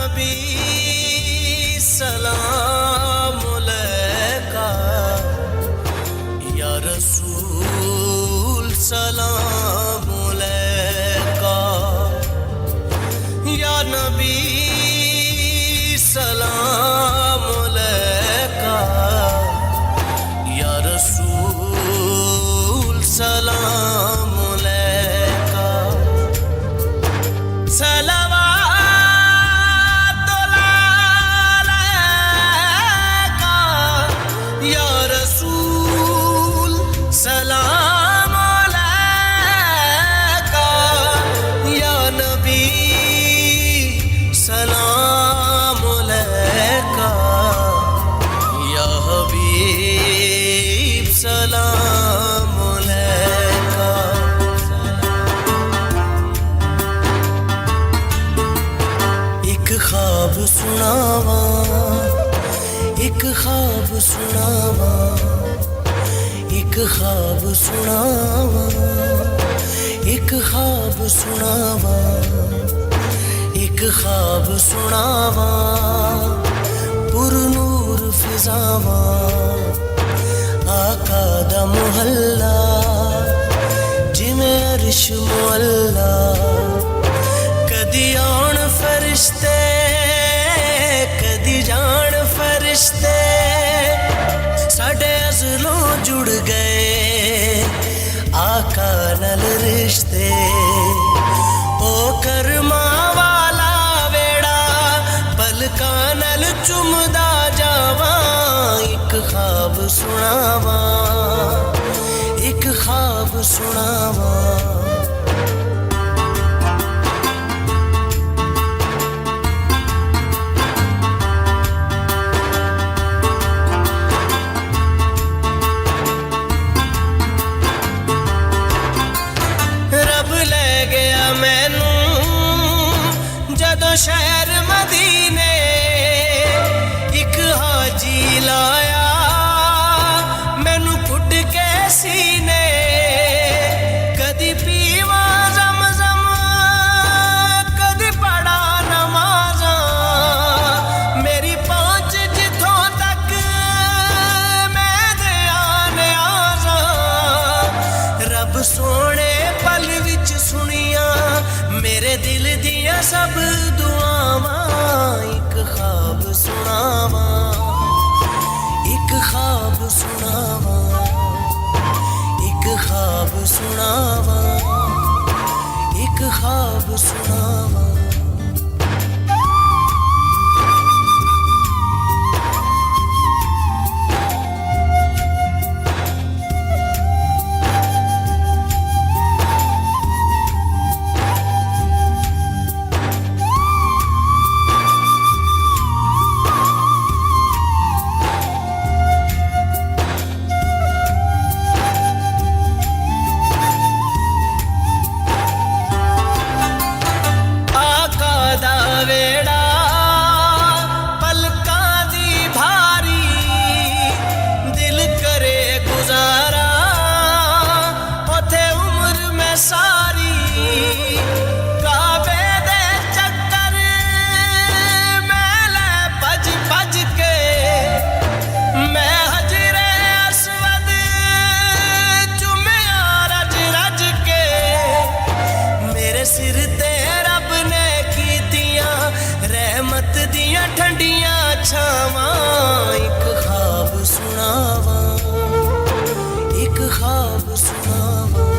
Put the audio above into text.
नबी सलाम अलैका, या रसूल सलाम अलैका, या नबी सलाम अलैका, या रसूल सलाम अलैका। सलाम अलैका या नबी सलाम अलैका, या हबीब सलाम अलैका। एक ख्वाब सुनावा, एक ख्वाब सुनावा, एक ख्वाब सुनावा, एक ख्वाब सुनावा, एक ख्वाब सुनावा, पुरनूर फिजावा, आका दा मुहल्ला जिमें अरश मुअल्ला। कदी आउण फरिश्ते कदी जान फरिश्ते, साडे अज़लों जुड़ गए आका नल रिश्ते। ओ करमा वाला वेड़ा पलका नल चुमदा जावा, एक ख्वाब सुनावा, एक ख्वाब सुनावा। शहर मदीने एक हाजी लाया, मैनू कुट के सीने। कदी पीवा ज़म-ज़म कदी पढ़ा नमाज़ा, मेरी पहुँच जिथों तक मैं ध्यान आजा। रब सोने पल विच सुनिया मेरे दिल दिया सब दुआवां। एक ख्वाब सुनावा, एक ख्वाब सुनावा, एक ख्वाब सुनावा, एक ख्वाब सुनावा। सिर ते रब ने कीतियां रहमत दियां ठंडियां छावां। एक ख्वाब सुनावा, एक ख्वाब सुनावा।